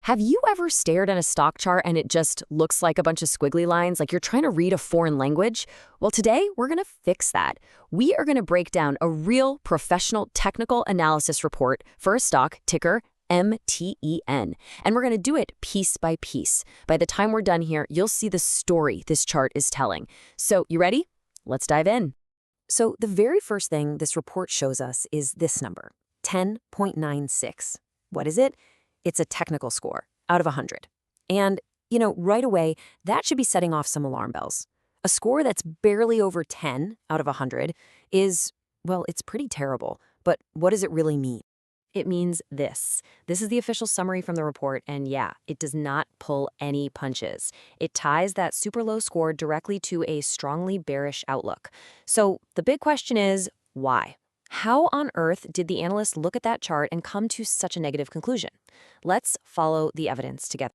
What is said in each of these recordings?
Have you ever stared at a stock chart and it just looks like a bunch of squiggly lines, like you're trying to read a foreign language? Well, today we're going to fix that. We are going to break down a real professional technical analysis report for a stock, ticker MTEN. And we're going to do it piece by piece. By the time we're done here, you'll see the story this chart is telling. So, you ready? Let's dive in. So, the very first thing this report shows us is this number, 10.96. What is it? It's a technical score out of 100. And, right away, that should be setting off some alarm bells. A score that's barely over 10 out of 100 is, well, it's pretty terrible. But what does it really mean? It means this. This is the official summary from the report, and yeah, it does not pull any punches. It ties that super low score directly to a strongly bearish outlook. So the big question is, why? How on earth did the analysts look at that chart and come to such a negative conclusion? Let's follow the evidence together.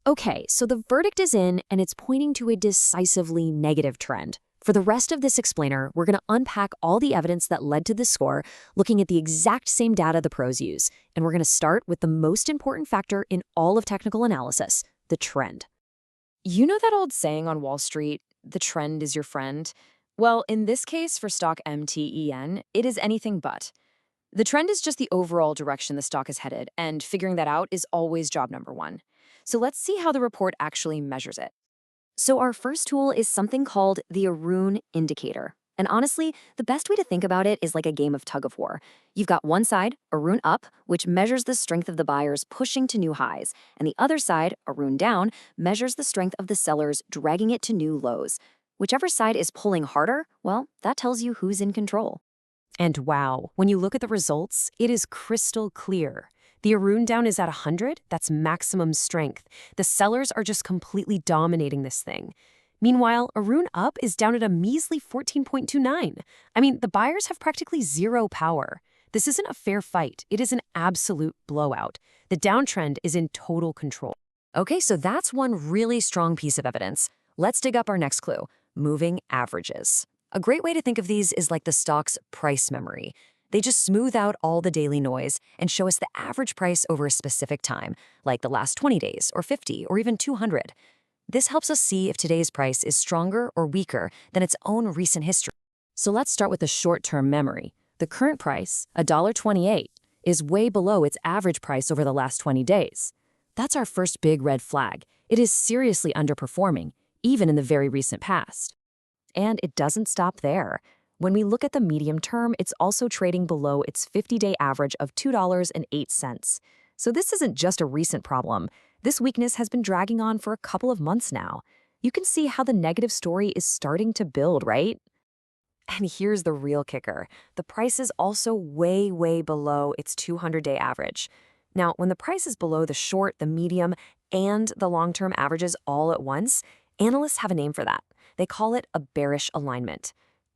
Okay, so the verdict is in, and it's pointing to a decisively negative trend. For the rest of this explainer, we're going to unpack all the evidence that led to this score, looking at the exact same data the pros use. And we're going to start with the most important factor in all of technical analysis, the trend. You know that old saying on Wall Street, the trend is your friend? Well, in this case, for stock MTEN, it is anything but. The trend is just the overall direction the stock is headed, and figuring that out is always job number one. So let's see how the report actually measures it. So our first tool is something called the Aroon indicator. And honestly, the best way to think about it is like a game of tug of war. You've got one side, Aroon up, which measures the strength of the buyers pushing to new highs, and the other side, Aroon down, measures the strength of the sellers dragging it to new lows. Whichever side is pulling harder, well, that tells you who's in control. And wow, when you look at the results, it is crystal clear. The Aroon down is at 100, that's maximum strength. The sellers are just completely dominating this thing. Meanwhile, Aroon up is down at a measly 14.29. I mean, the buyers have practically zero power. This isn't a fair fight, it is an absolute blowout. The downtrend is in total control. Okay, so that's one really strong piece of evidence. Let's dig up our next clue. Moving averages. A great way to think of these is like the stock's price memory. They just smooth out all the daily noise and show us the average price over a specific time, like the last 20 days, or 50, or even 200. This helps us see if today's price is stronger or weaker than its own recent history. So let's start with the short-term memory. The current price, $1.28, is way below its average price over the last 20 days. That's our first big red flag. It is seriously underperforming, even in the very recent past. And it doesn't stop there. When we look at the medium term, it's also trading below its 50-day average of $2.08. So this isn't just a recent problem. This weakness has been dragging on for a couple of months now. You can see how the negative story is starting to build, right? And here's the real kicker. The price is also way, way below its 200-day average. Now, when the price is below the short, the medium, and the long-term averages all at once, analysts have a name for that. They call it a bearish alignment.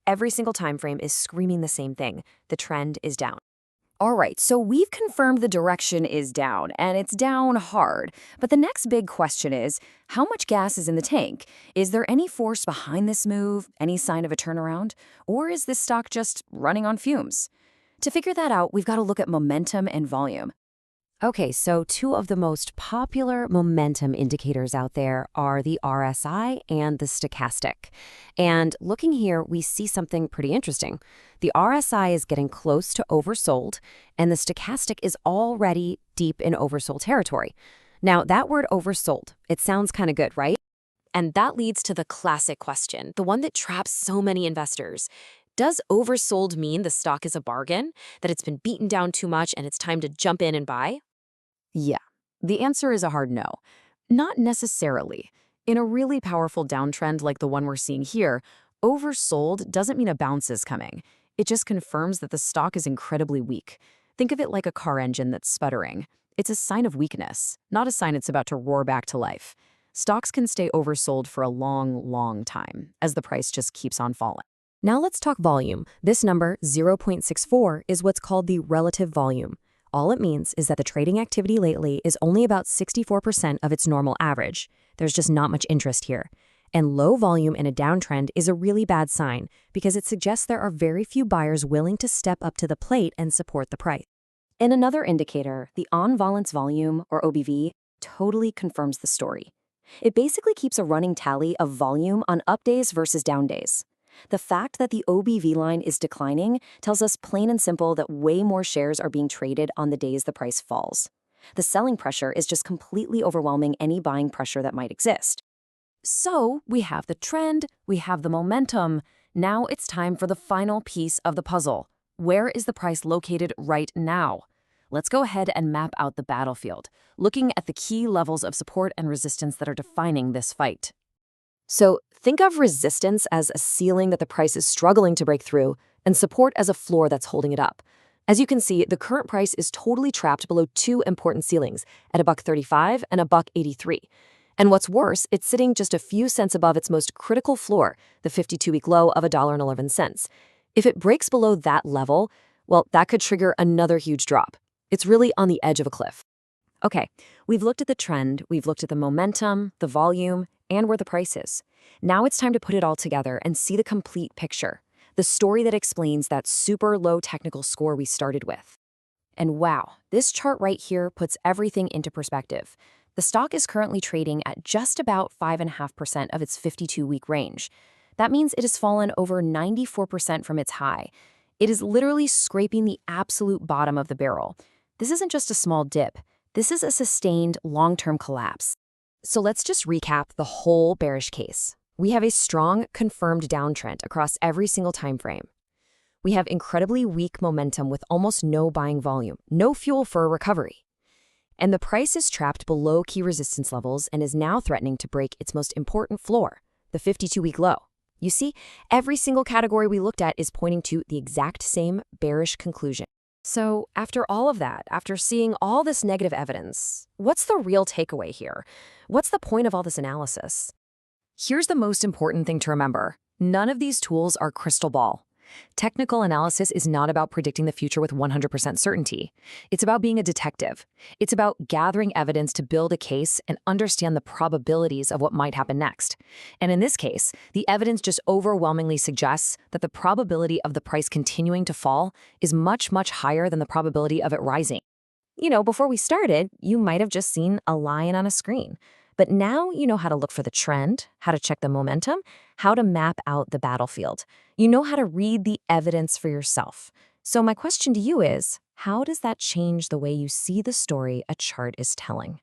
Every single time frame is screaming the same thing. The trend is down. All right, so we've confirmed the direction is down, and it's down hard. But the next big question is, how much gas is in the tank? Is there any force behind this move, any sign of a turnaround? Or is this stock just running on fumes? To figure that out, we've got to look at momentum and volume. Okay, so two of the most popular momentum indicators out there are the RSI and the Stochastic. And looking here, we see something pretty interesting. The RSI is getting close to oversold, and the Stochastic is already deep in oversold territory. Now, that word oversold, it sounds kind of good, right? And that leads to the classic question, the one that traps so many investors. Does oversold mean the stock is a bargain, that it's been beaten down too much and it's time to jump in and buy? Yeah, the answer is a hard no. Not necessarily. In a really powerful downtrend like the one we're seeing here, oversold doesn't mean a bounce is coming. It just confirms that the stock is incredibly weak. Think of it like a car engine that's sputtering. It's a sign of weakness, not a sign it's about to roar back to life. Stocks can stay oversold for a long, long time, as the price just keeps on falling. Now let's talk volume. This number, 0.64, is what's called the relative volume. All it means is that the trading activity lately is only about 64% of its normal average. There's just not much interest here. And low volume in a downtrend is a really bad sign because it suggests there are very few buyers willing to step up to the plate and support the price. In another indicator, the on-balance volume, or OBV, totally confirms the story. It basically keeps a running tally of volume on up days versus down days. The fact that the OBV line is declining tells us plain and simple that way more shares are being traded on the days the price falls. The selling pressure is just completely overwhelming any buying pressure that might exist. So we have the trend, we have the momentum. Now it's time for the final piece of the puzzle. Where is the price located right now? Let's go ahead and map out the battlefield, looking at the key levels of support and resistance that are defining this fight. So think of resistance as a ceiling that the price is struggling to break through, and support as a floor that's holding it up. As you can see, the current price is totally trapped below two important ceilings, at $1.35 and $1.83. And what's worse, it's sitting just a few cents above its most critical floor, the 52-week low of $1.11. If it breaks below that level, well, that could trigger another huge drop. It's really on the edge of a cliff. Okay, we've looked at the trend, we've looked at the momentum, the volume, and where the price is. Now it's time to put it all together and see the complete picture, the story that explains that super low technical score we started with. And wow, this chart right here puts everything into perspective. The stock is currently trading at just about 5.5% of its 52-week range. That means it has fallen over 94% from its high. It is literally scraping the absolute bottom of the barrel. This isn't just a small dip. This is a sustained long-term collapse. So let's just recap the whole bearish case. We have a strong, confirmed downtrend across every single time frame. We have incredibly weak momentum with almost no buying volume, no fuel for a recovery. And the price is trapped below key resistance levels and is now threatening to break its most important floor, the 52-week low. You see, every single category we looked at is pointing to the exact same bearish conclusion. So after all of that, after seeing all this negative evidence, what's the real takeaway here? What's the point of all this analysis? Here's the most important thing to remember. None of these tools are crystal ball. Technical analysis is not about predicting the future with 100% certainty. It's about being a detective. It's about gathering evidence to build a case and understand the probabilities of what might happen next. And in this case, the evidence just overwhelmingly suggests that the probability of the price continuing to fall is much, much higher than the probability of it rising. You know, before we started, you might have just seen a line on a screen. But now you know how to look for the trend, how to check the momentum, how to map out the battlefield. You know how to read the evidence for yourself. So my question to you is, how does that change the way you see the story a chart is telling?